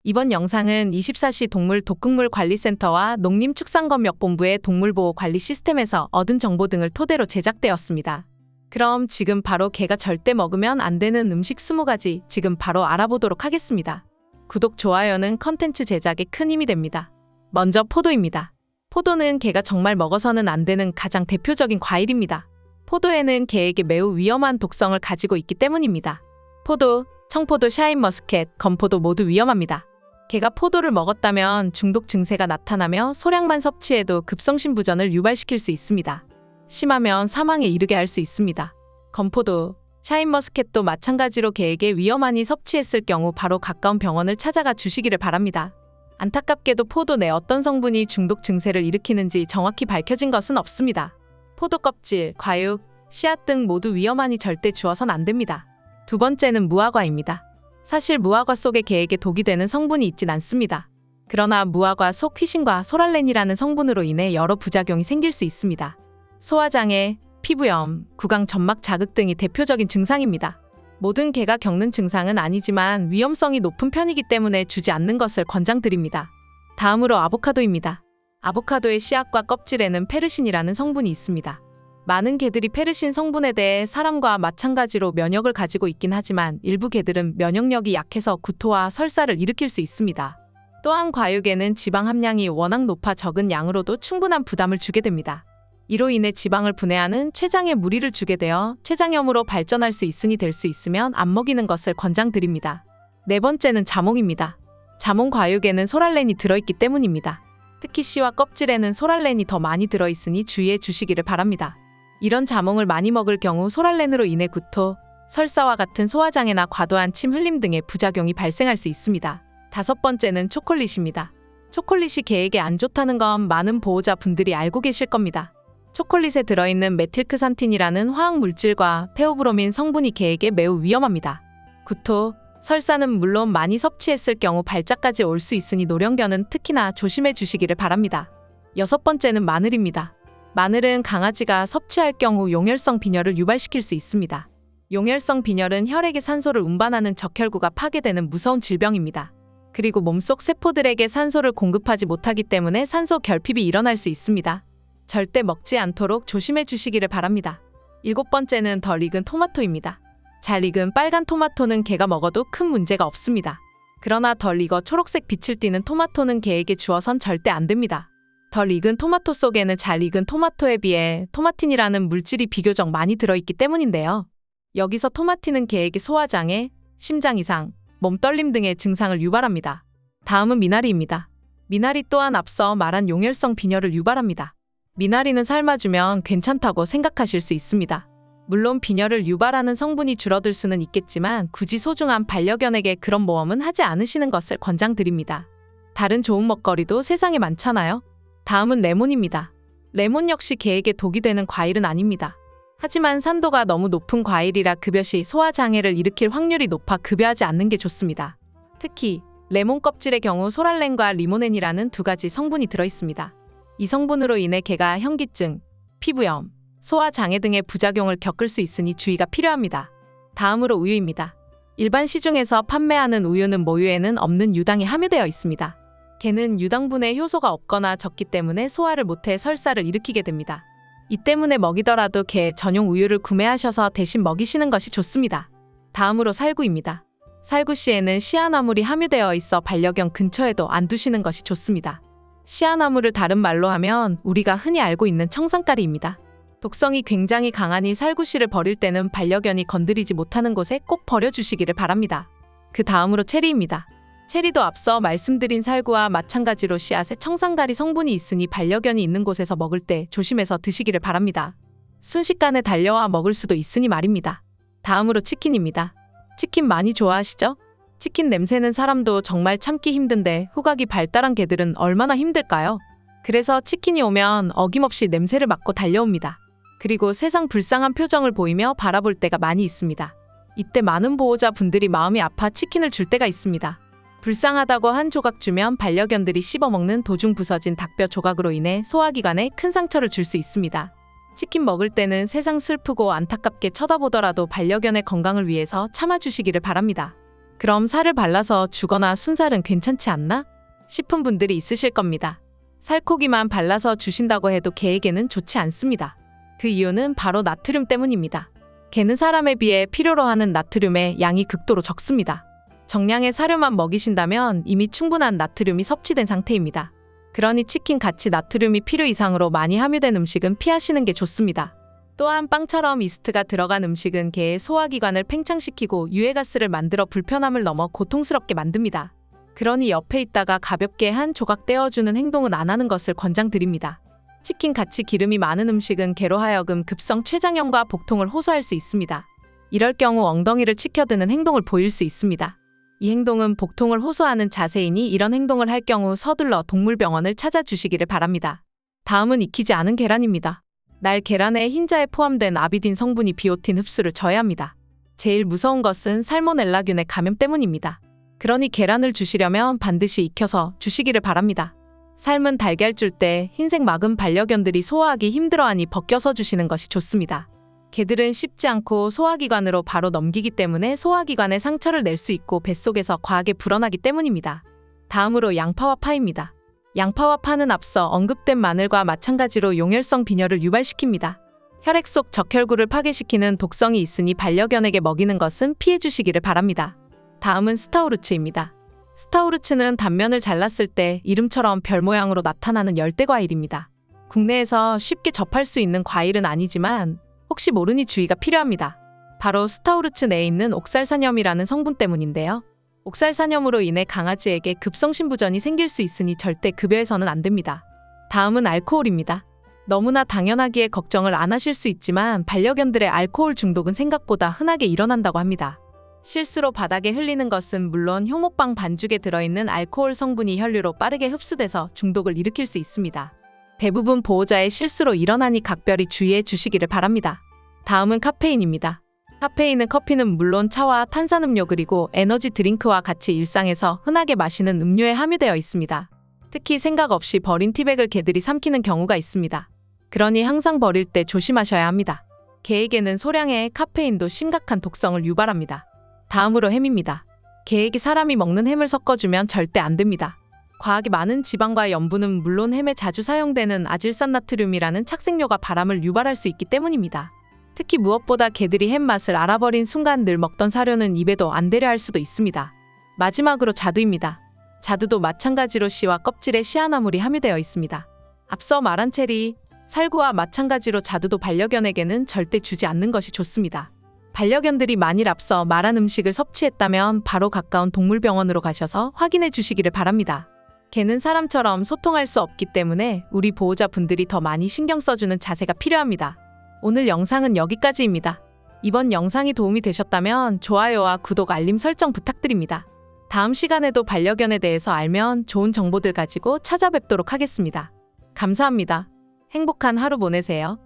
이번 영상은 24시 동물 독극물 관리센터와 농림축산검역본부의 동물보호 관리 시스템에서 얻은 정보 등을 토대로 제작되었습니다. 그럼 지금 바로 개가 절대 먹으면 안 되는 음식 20가지 지금 바로 알아보도록 하겠습니다. 구독, 좋아요는 컨텐츠 제작에 큰 힘이 됩니다. 먼저 포도입니다. 포도는 개가 정말 먹어서는 안 되는 가장 대표적인 과일입니다. 포도에는 개에게 매우 위험한 독성을 가지고 있기 때문입니다. 포도, 청포도, 샤인머스켓, 건포도 모두 위험합니다. 개가 포도를 먹었다면 중독 증세가 나타나며 소량만 섭취해도 급성심부전을 유발시킬 수 있습니다. 심하면 사망에 이르게 할 수 있습니다. 건포도, 샤인머스켓도 마찬가지로 개에게 위험하니 섭취했을 경우 바로 가까운 병원을 찾아가 주시기를 바랍니다. 안타깝게도 포도 내 어떤 성분이 중독 증세를 일으키는지 정확히 밝혀진 것은 없습니다. 포도 껍질, 과육, 씨앗 등 모두 위험하니 절대 주어선 안 됩니다. 두 번째는 무화과입니다. 사실 무화과 속에 개에게 독이 되는 성분이 있진 않습니다. 그러나 무화과 속 휘신과 소랄렌이라는 성분으로 인해 여러 부작용이 생길 수 있습니다. 소화장애, 피부염, 구강 점막 자극 등이 대표적인 증상입니다. 모든 개가 겪는 증상은 아니지만 위험성이 높은 편이기 때문에 주지 않는 것을 권장드립니다. 다음으로 아보카도입니다. 아보카도의 씨앗과 껍질에는 페르신이라는 성분이 있습니다. 많은 개들이 페르신 성분에 대해 사람과 마찬가지로 면역을 가지고 있긴 하지만 일부 개들은 면역력이 약해서 구토와 설사를 일으킬 수 있습니다. 또한 과육에는 지방 함량이 워낙 높아 적은 양으로도 충분한 부담을 주게 됩니다. 이로 인해 지방을 분해하는 췌장에 무리를 주게 되어 췌장염으로 발전할 수 있으니 될 수 있으면 안 먹이는 것을 권장드립니다. 네 번째는 자몽입니다. 자몽 과육에는 소랄렌이 들어있기 때문입니다. 특히 씨와 껍질에는 소랄렌이 더 많이 들어있으니 주의해 주시기를 바랍니다. 이런 자몽을 많이 먹을 경우 소랄렌으로 인해 구토, 설사와 같은 소화장애나 과도한 침 흘림 등의 부작용이 발생할 수 있습니다. 다섯 번째는 초콜릿입니다. 초콜릿이 개에게 안 좋다는 건 많은 보호자분들이 알고 계실 겁니다. 초콜릿에 들어있는 메틸크산틴이라는 화학물질과 테오브로민 성분이 개에게 매우 위험합니다. 구토, 설사는 물론 많이 섭취했을 경우 발작까지 올 수 있으니 노령견은 특히나 조심해 주시기를 바랍니다. 여섯 번째는 마늘입니다. 마늘은 강아지가 섭취할 경우 용혈성 빈혈을 유발시킬 수 있습니다. 용혈성 빈혈은 혈액에 산소를 운반하는 적혈구가 파괴되는 무서운 질병입니다. 그리고 몸속 세포들에게 산소를 공급하지 못하기 때문에 산소 결핍이 일어날 수 있습니다. 절대 먹지 않도록 조심해 주시기를 바랍니다. 일곱 번째는 덜 익은 토마토입니다. 잘 익은 빨간 토마토는 개가 먹어도 큰 문제가 없습니다. 그러나 덜 익어 초록색 빛을 띠는 토마토는 개에게 주어선 절대 안 됩니다. 덜 익은 토마토 속에는 잘 익은 토마토에 비해 토마틴이라는 물질이 비교적 많이 들어있기 때문인데요. 여기서 토마틴은 개에게 소화장애, 심장 이상, 몸 떨림 등의 증상을 유발합니다. 다음은 미나리입니다. 미나리 또한 앞서 말한 용혈성 빈혈을 유발합니다. 미나리는 삶아주면 괜찮다고 생각하실 수 있습니다. 물론 빈혈을 유발하는 성분이 줄어들 수는 있겠지만 굳이 소중한 반려견에게 그런 모험은 하지 않으시는 것을 권장드립니다. 다른 좋은 먹거리도 세상에 많잖아요. 다음은 레몬입니다. 레몬 역시 개에게 독이 되는 과일은 아닙니다. 하지만 산도가 너무 높은 과일이라 급여 시 소화장애를 일으킬 확률이 높아 급여하지 않는 게 좋습니다. 특히 레몬 껍질의 경우 소랄렌과 리모넨이라는 두 가지 성분이 들어있습니다. 이 성분으로 인해 개가 현기증, 피부염, 소화장애 등의 부작용을 겪을 수 있으니 주의가 필요합니다. 다음으로 우유입니다. 일반 시중에서 판매하는 우유는 모유에는 없는 유당이 함유되어 있습니다. 개는 유당분의 효소가 없거나 적기 때문에 소화를 못해 설사를 일으키게 됩니다. 이 때문에 먹이더라도 개 전용 우유를 구매하셔서 대신 먹이시는 것이 좋습니다. 다음으로 살구입니다. 살구씨에는 시아나물이 함유되어 있어 반려견 근처에도 안 두시는 것이 좋습니다. 시아나물을 다른 말로 하면 우리가 흔히 알고 있는 청산가리입니다. 독성이 굉장히 강하니 살구씨를 버릴 때는 반려견이 건드리지 못하는 곳에 꼭 버려주시기를 바랍니다. 그 다음으로 체리입니다. 체리도 앞서 말씀드린 살구와 마찬가지로 씨앗에 청산가리 성분이 있으니 반려견이 있는 곳에서 먹을 때 조심해서 드시기를 바랍니다. 순식간에 달려와 먹을 수도 있으니 말입니다. 다음으로 치킨입니다. 치킨 많이 좋아하시죠? 치킨 냄새는 사람도 정말 참기 힘든데 후각이 발달한 개들은 얼마나 힘들까요? 그래서 치킨이 오면 어김없이 냄새를 맡고 달려옵니다. 그리고 세상 불쌍한 표정을 보이며 바라볼 때가 많이 있습니다. 이때 많은 보호자분들이 마음이 아파 치킨을 줄 때가 있습니다. 불쌍하다고 한 조각 주면 반려견들이 씹어먹는 도중 부서진 닭뼈 조각으로 인해 소화기관에 큰 상처를 줄 수 있습니다. 치킨 먹을 때는 세상 슬프고 안타깝게 쳐다보더라도 반려견의 건강을 위해서 참아주시기를 바랍니다. 그럼 살을 발라서 주거나 순살은 괜찮지 않나? 싶은 분들이 있으실 겁니다. 살코기만 발라서 주신다고 해도 개에게는 좋지 않습니다. 그 이유는 바로 나트륨 때문입니다. 개는 사람에 비해 필요로 하는 나트륨의 양이 극도로 적습니다. 정량의 사료만 먹이신다면 이미 충분한 나트륨이 섭취된 상태입니다. 그러니 치킨 같이 나트륨이 필요 이상으로 많이 함유된 음식은 피하시는 게 좋습니다. 또한 빵처럼 이스트가 들어간 음식은 개의 소화기관을 팽창시키고 유해가스를 만들어 불편함을 넘어 고통스럽게 만듭니다. 그러니 옆에 있다가 가볍게 한 조각 떼어주는 행동은 안 하는 것을 권장드립니다. 치킨 같이 기름이 많은 음식은 개로 하여금 급성 췌장염과 복통을 호소할 수 있습니다. 이럴 경우 엉덩이를 치켜드는 행동을 보일 수 있습니다. 이 행동은 복통을 호소하는 자세이니 이런 행동을 할 경우 서둘러 동물병원을 찾아주시기를 바랍니다. 다음은 익히지 않은 계란입니다. 날 계란의 흰자에 포함된 아비딘 성분이 비오틴 흡수를 저해합니다. 제일 무서운 것은 살모넬라균의 감염 때문입니다. 그러니 계란을 주시려면 반드시 익혀서 주시기를 바랍니다. 삶은 달걀 줄 때 흰색 막은 반려견들이 소화하기 힘들어하니 벗겨서 주시는 것이 좋습니다. 개들은 씹지 않고 소화기관으로 바로 넘기기 때문에 소화기관에 상처를 낼 수 있고 뱃속에서 과하게 불어나기 때문입니다. 다음으로 양파와 파입니다. 양파와 파는 앞서 언급된 마늘과 마찬가지로 용혈성 빈혈을 유발시킵니다. 혈액 속 적혈구를 파괴시키는 독성이 있으니 반려견에게 먹이는 것은 피해 주시기를 바랍니다. 다음은 스타우루츠입니다. 스타우루츠는 단면을 잘랐을 때 이름처럼 별 모양으로 나타나는 열대과일입니다. 국내에서 쉽게 접할 수 있는 과일은 아니지만 혹시 모르니 주의가 필요합니다. 바로 스타우루츠 내에 있는 옥살산염이라는 성분 때문인데요. 옥살산염으로 인해 강아지에게 급성심부전이 생길 수 있으니 절대 급여해서는 안 됩니다. 다음은 알코올입니다. 너무나 당연하기에 걱정을 안 하실 수 있지만 반려견들의 알코올 중독은 생각보다 흔하게 일어난다고 합니다. 실수로 바닥에 흘리는 것은 물론 효모빵 반죽에 들어있는 알코올 성분이 혈류로 빠르게 흡수돼서 중독을 일으킬 수 있습니다. 대부분 보호자의 실수로 일어나니 각별히 주의해 주시기를 바랍니다. 다음은 카페인입니다. 카페인은 커피는 물론 차와 탄산음료 그리고 에너지 드링크와 같이 일상에서 흔하게 마시는 음료에 함유되어 있습니다. 특히 생각 없이 버린 티백을 개들이 삼키는 경우가 있습니다. 그러니 항상 버릴 때 조심하셔야 합니다. 개에게는 소량의 카페인도 심각한 독성을 유발합니다. 다음으로 햄입니다. 개에게 사람이 먹는 햄을 섞어주면 절대 안 됩니다. 과하게 많은 지방과 염분은 물론 햄에 자주 사용되는 아질산나트륨이라는 착색료가 바람을 유발할 수 있기 때문입니다. 특히 무엇보다 개들이 햄 맛을 알아버린 순간 늘 먹던 사료는 입에도 안 대려 할 수도 있습니다. 마지막으로 자두입니다. 자두도 마찬가지로 씨와 껍질에 씨아나물이 함유되어 있습니다. 앞서 말한 체리, 살구와 마찬가지로 자두도 반려견에게는 절대 주지 않는 것이 좋습니다. 반려견들이 만일 앞서 말한 음식을 섭취했다면 바로 가까운 동물병원으로 가셔서 확인해 주시기를 바랍니다. 개는 사람처럼 소통할 수 없기 때문에 우리 보호자분들이 더 많이 신경 써주는 자세가 필요합니다. 오늘 영상은 여기까지입니다. 이번 영상이 도움이 되셨다면 좋아요와 구독, 알림 설정 부탁드립니다. 다음 시간에도 반려견에 대해서 알면 좋은 정보들 가지고 찾아뵙도록 하겠습니다. 감사합니다. 행복한 하루 보내세요.